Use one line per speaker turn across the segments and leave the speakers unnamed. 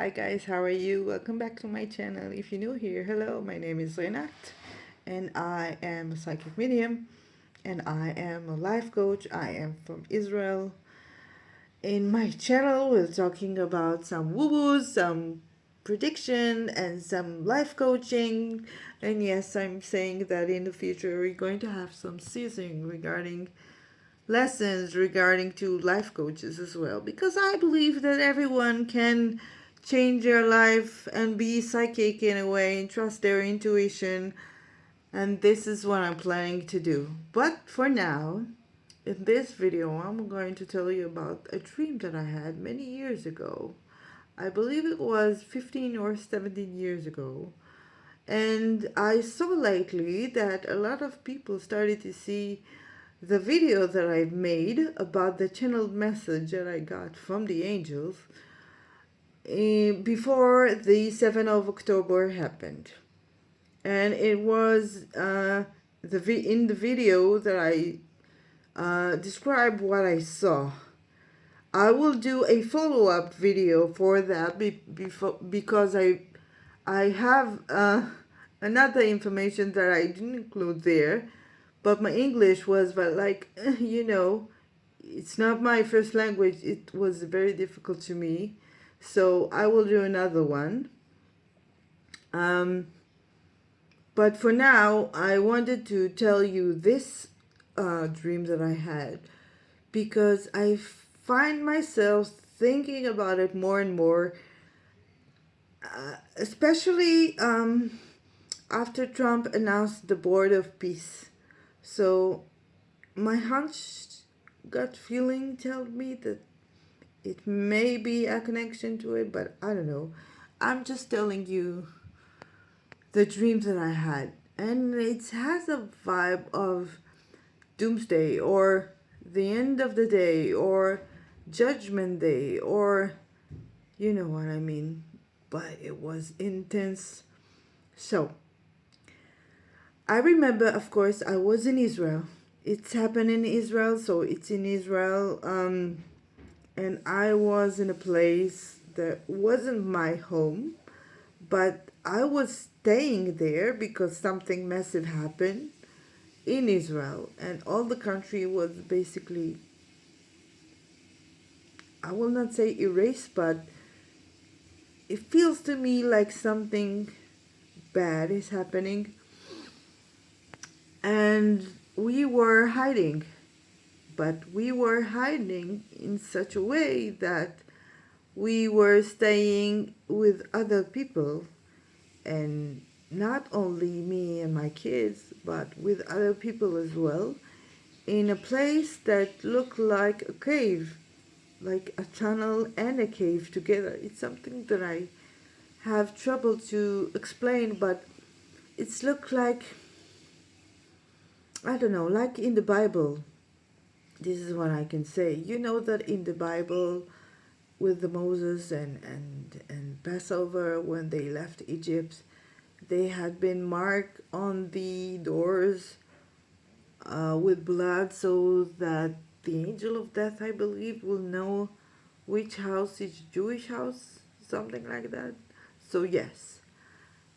Hi guys, how are you? Welcome back to my channel. If you're new here, hello, my name is Renat and I am a psychic medium and I am a life coach. I am from Israel. In my channel, we're talking about some woo-woos, some prediction and some life coaching. And yes, I'm saying that in the future we're going to have some seasoning regarding lessons regarding to life coaches as well, because I believe that everyone can change their life and be psychic in a way and trust their intuition, and this is what I'm planning to do. But for now, in this video I'm going to tell you about a dream that I had many years ago. I believe it was 15 or 17 years ago. And I saw lately that a lot of people started to see the video that I made about the channeled message that I got from the angels before the 7th of October happened. And it was in the video that I described what I saw. I will do a follow-up video for that because I have another information that I didn't include there, but my English was like, it's not my first language. It was very difficult to me, so I will do another one. But for now, I wanted to tell you this dream that I had, because I find myself thinking about it more and more, especially after Trump announced the Board of Peace. So my gut feeling tells me that it may be a connection to it, but I don't know. I'm just telling you the dreams that I had, and it has a vibe of doomsday or the end of the day or judgment day, or you know what I mean. But it was intense. So I remember, of course, I was in Israel. It's happened in Israel, so it's in Israel. And I was in a place that wasn't my home, but I was staying there because something massive happened in Israel, and all the country was basically, I will not say erased, but it feels to me like something bad is happening. And we were hiding, but we were hiding in such a way that we were staying with other people, and not only me and my kids, but with other people as well, in a place that looked like a cave, like a tunnel and a cave together. It's something that I have trouble to explain, but it's looked like, I don't know, like in the Bible. This is what I can say. You know that in the Bible, with the Moses and Passover, when they left Egypt, they had been marked on the doors with blood, so that the angel of death, I believe, will know which house is Jewish house, something like that. So yes,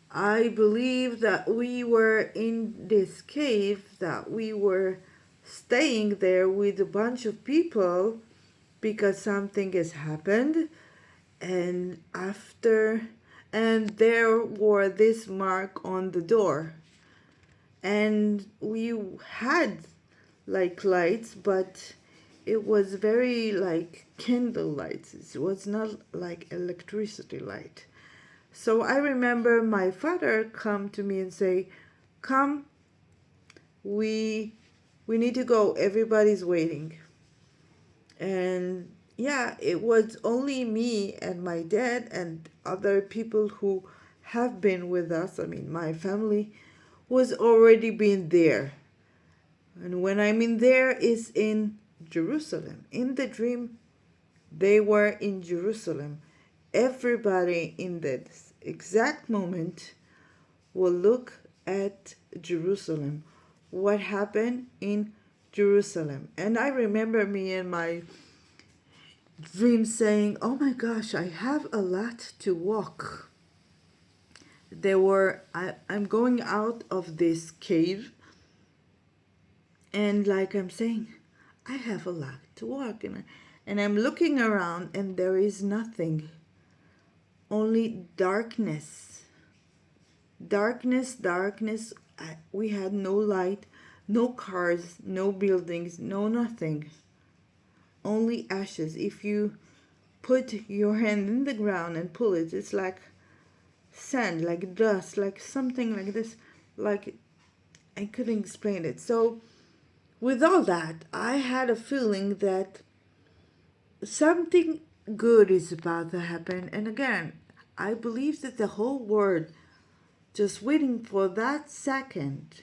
I believe that we were in this cave, that we were staying there with a bunch of people because something has happened, and there were this mark on the door, and we had like lights, but it was very like candle lights. It was not like electricity light. So I remember my father come to me and say, come, we need to go, everybody's waiting. And yeah, it was only me and my dad and other people who have been with us. I mean, my family was already been there. And when I mean there is in Jerusalem. In the dream, they were in Jerusalem. Everybody in that exact moment will look at Jerusalem. What happened in Jerusalem? And I remember me and my dream saying, oh my gosh, I have a lot to walk. I'm going out of this cave, and like I'm saying, I have a lot to walk, and I'm looking around, and there is nothing, only darkness, darkness, darkness. We had no light, no cars, no buildings, no nothing, only ashes. If you put your hand in the ground and pull it, it's like sand, like dust, like something like this, like I couldn't explain it. So with all that, I had a feeling that something good is about to happen. And again, I believe that the whole world just waiting for that second,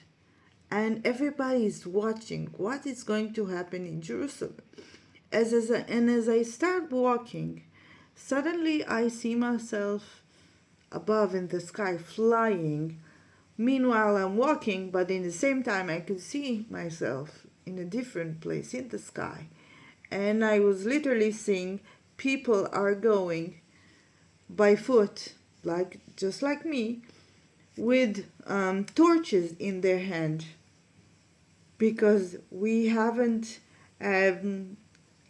and everybody is watching what is going to happen in Jerusalem. As I start walking, suddenly I see myself above in the sky flying. Meanwhile, I'm walking, but in the same time, I could see myself in a different place in the sky. And I was literally seeing people are going by foot, like just like me, with torches in their hand, because we haven't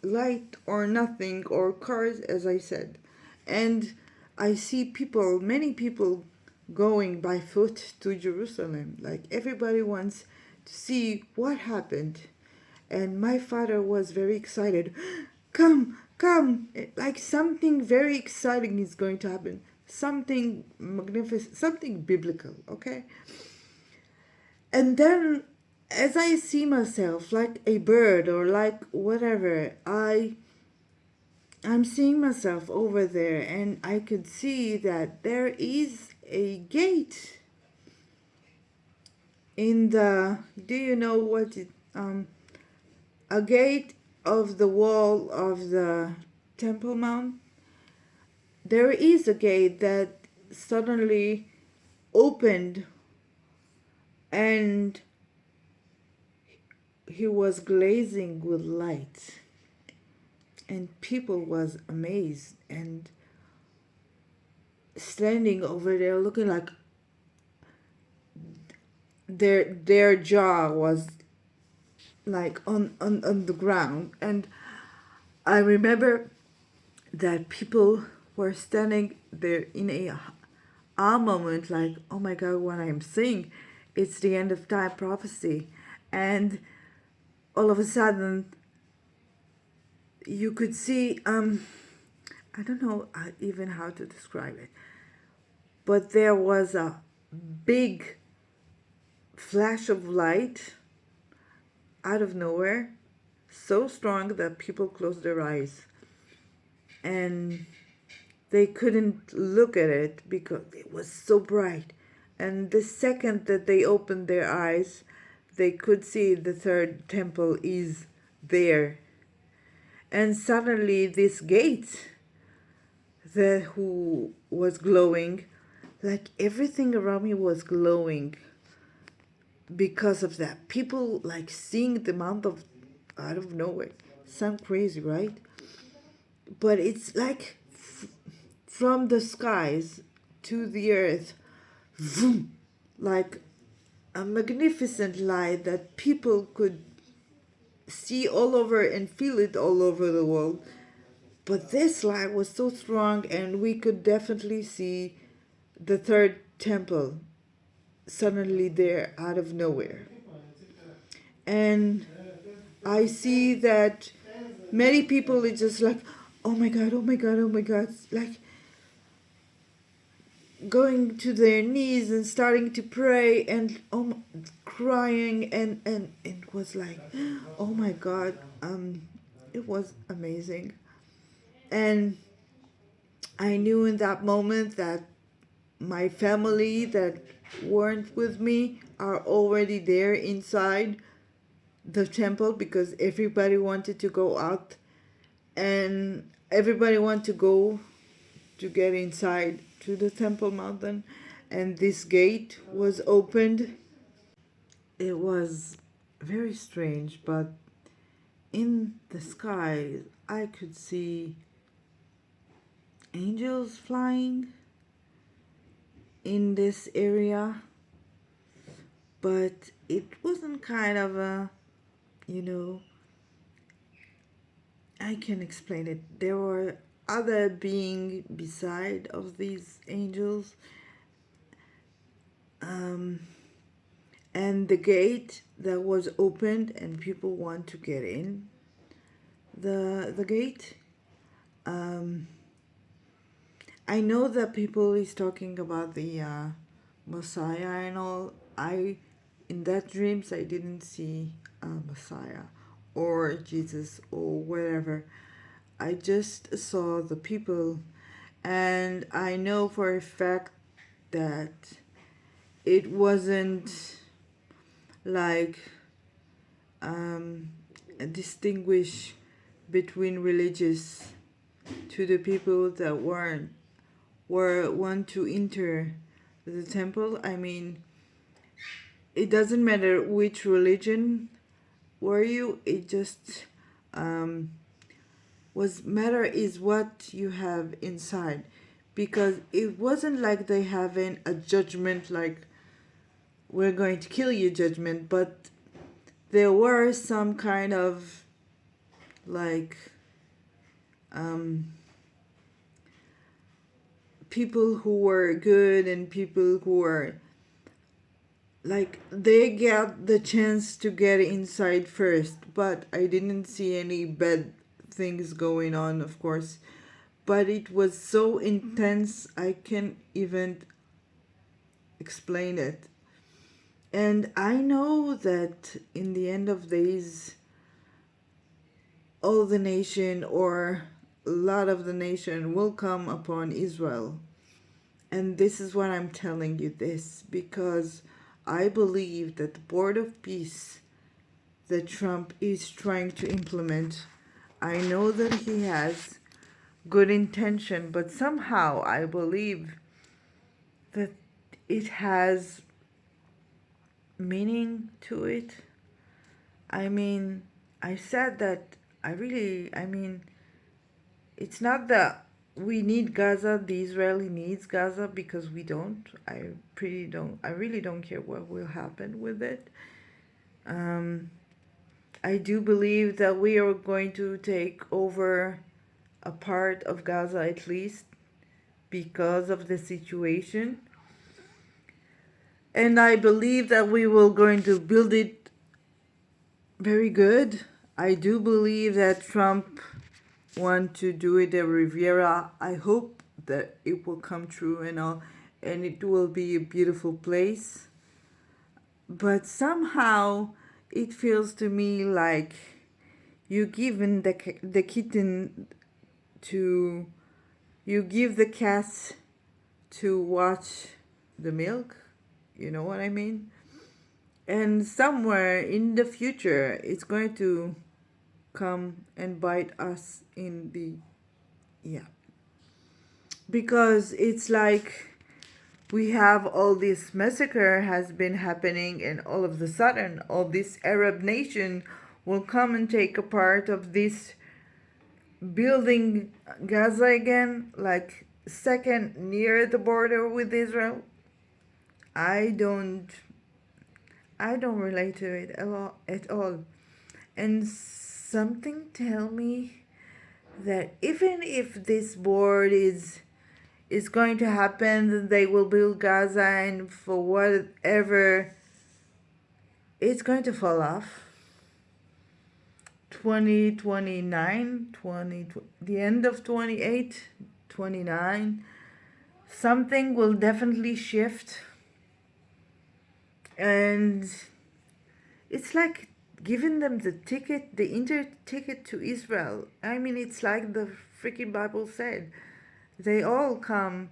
light or nothing or cars, as I said. And I see people, many people going by foot to Jerusalem. Like everybody wants to see what happened. And my father was very excited. Come, come, like something very exciting is going to happen. Something magnificent, something biblical, okay? And then as I see myself like a bird or like whatever, I'm seeing myself over there, and I could see that there is a gate in the, do you know what it, a gate of the wall of the Temple Mount? There is a gate that suddenly opened, and he was glazing with light, and people was amazed and standing over there looking like their jaw was like on the ground. And I remember that people were standing there in a moment like, oh my God, what I'm seeing, it's the end of time prophecy. And all of a sudden you could see, I don't know even how to describe it, but there was a big flash of light out of nowhere, so strong that people closed their eyes and they couldn't look at it because it was so bright. And the second that they opened their eyes, they could see the third temple is there. And suddenly this gate who was glowing, like everything around me was glowing because of that. People like seeing the mount of out of nowhere. Sound crazy, right? But it's like from the skies to the earth, vroom, like a magnificent light that people could see all over and feel it all over the world. But this light was so strong, and we could definitely see the third temple suddenly there out of nowhere. And I see that many people are just like, oh my God, oh my God, oh my God, like going to their knees and starting to pray and crying, and it was like, oh my God, it was amazing. And I knew in that moment that my family that weren't with me are already there inside the temple, because everybody wanted to go out and everybody wanted to go to get inside to the Temple Mountain, and this gate was opened. It was very strange, but in the sky I could see angels flying in this area, but it wasn't kind of a, you know, I can explain it. There were other being beside of these angels, and the gate that was opened and people want to get in the gate. I know that people is talking about the Messiah and all. In that dreams I didn't see Messiah or Jesus or whatever. I just saw the people, and I know for a fact that it wasn't like distinguish between religious to the people that were want to enter the temple. I mean, it doesn't matter which religion were you. It just was matter is what you have inside, because it wasn't like they having a judgment like we're going to kill you judgment, but there were some kind of like people who were good and people who were like they got the chance to get inside first. But I didn't see any bad things going on, of course, but it was so intense I can't even explain it. And I know that in the end of days, all the nation or a lot of the nation will come upon Israel. And this is what I'm telling you this, because I believe that the Board of Peace that Trump is trying to implement, I know that he has good intention, but somehow I believe that it has meaning to it. I mean, I said that I mean, it's not that we need Gaza, the Israeli needs Gaza, because we don't. I really don't care what will happen with it. I do believe that we are going to take over a part of Gaza at least because of the situation. And I believe that we will going to build it very good. I do believe that Trump want to do it at Riviera. I hope that it will come true and all, and it will be a beautiful place. But somehow it feels to me like you given the kitten to, you give the cat to watch the milk. You know what I mean? And somewhere in the future, it's going to come and bite us in the, because it's like we have all this massacre has been happening, and all of a sudden all this Arab nation will come and take a part of this building Gaza again, like second near the border with Israel. I don't relate to it at all. And something tell me that even if this board is going to happen, that they will build Gaza, and for whatever, it's going to fall off. 2029, the end of 28, 29, something will definitely shift. And it's like giving them the ticket, the ticket to Israel. I mean, it's like the freaking Bible said. They all come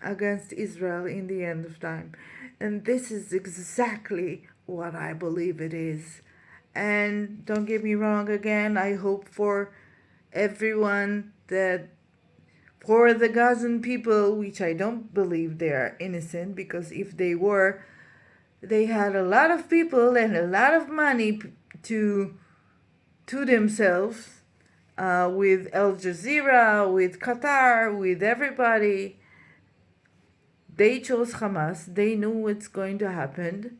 against Israel in the end of time. And this is exactly what I believe it is. And don't get me wrong again, I hope for everyone that, for the Gazan people, which I don't believe they are innocent, because if they were, they had a lot of people and a lot of money to to themselves, with Al Jazeera, with Qatar, with everybody. They chose Hamas. They knew what's going to happen.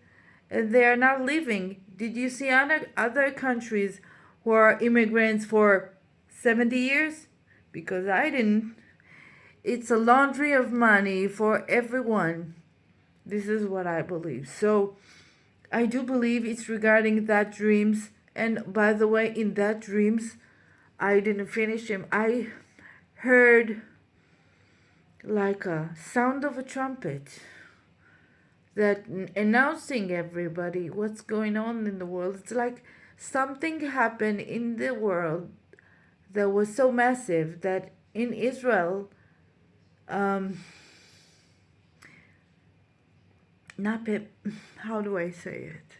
And they are not leaving. Did you see other countries who are immigrants for 70 years? Because I didn't. It's a laundry of money for everyone. This is what I believe. So I do believe it's regarding that dreams. And by the way, in that dreams, I didn't finish them. I heard like a sound of a trumpet that announcing everybody what's going on in the world. It's like something happened in the world that was so massive that in Israel, how do I say it?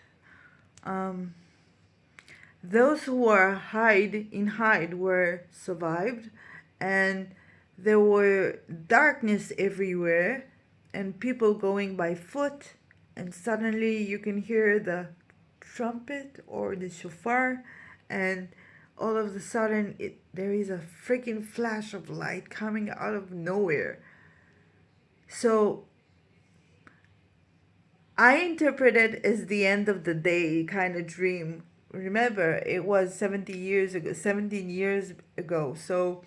Those who are hide were survived, and there were darkness everywhere, and people going by foot, and suddenly you can hear the trumpet or the shofar, and all of a sudden there is a freaking flash of light coming out of nowhere. So I interpret it as the end of the day kind of dream. Remember, it was 17 years ago. So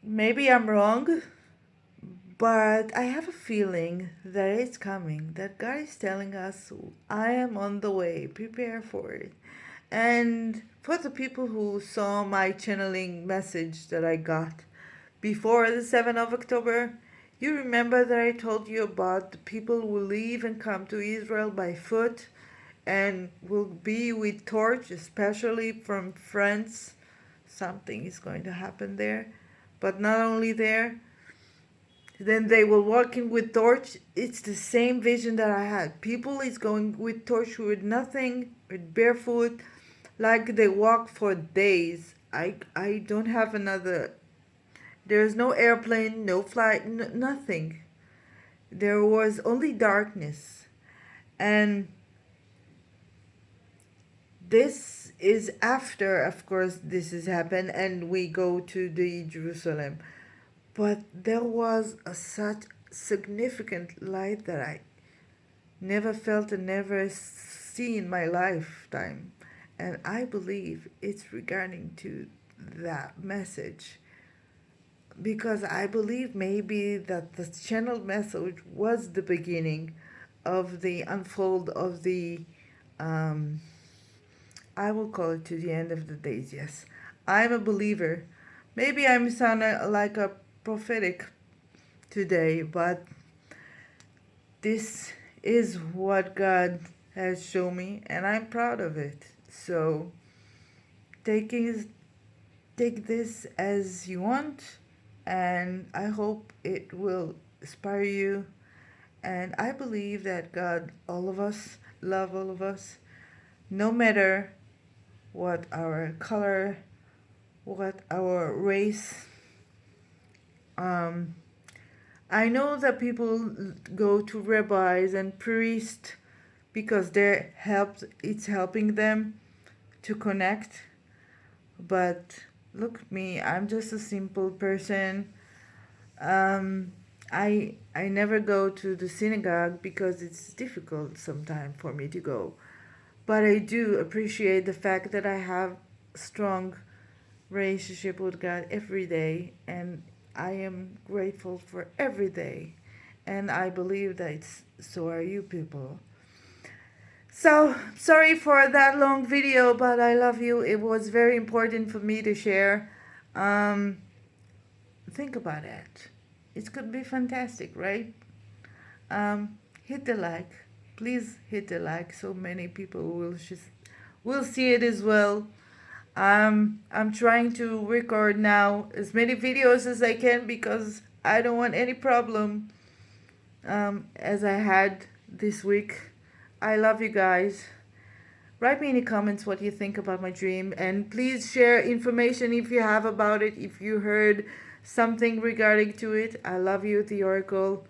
maybe I'm wrong, but I have a feeling that it's coming, that God is telling us, I am on the way, prepare for it. And for the people who saw my channeling message that I got before the 7th of October, you remember that I told you about the people who will leave and come to Israel by foot and will be with torch, especially from France. Something is going to happen there. But not only there, then they will walk in with torch. It's the same vision that I had. People is going with torch with nothing, with barefoot, like they walk for days. I don't have another. There's no airplane, no flight, nothing. There was only darkness. And this is after, of course, this has happened, and we go to the Jerusalem. But there was such significant light that I never felt and never see in my lifetime. And I believe it's regarding to that message. Because I believe maybe that the channel message was the beginning of the unfold of the, I will call it to the end of the days, yes. I'm a believer. Maybe I'm sounding like a prophetic today, but this is what God has shown me, and I'm proud of it. So take this as you want, and I hope it will inspire you. And I believe that God, all of us, love all of us, no matter what our color, what our race. I know that people go to rabbis and priests because it's helping them to connect. But look at me, I'm just a simple person. I never go to the synagogue because it's difficult sometimes for me to go. But I do appreciate the fact that I have a strong relationship with God every day, and I am grateful for every day. And I believe that so are you people. So, sorry for that long video, but I love you. It was very important for me to share. Think about it. It could be fantastic, right? Hit the like. Please hit the like so many people will see it as well. I'm trying to record now as many videos as I can because I don't want any problem as I had this week. I love you guys. Write me in the comments what you think about my dream, and please share information if you have about it, if you heard something regarding to it. I love you, the Oracle.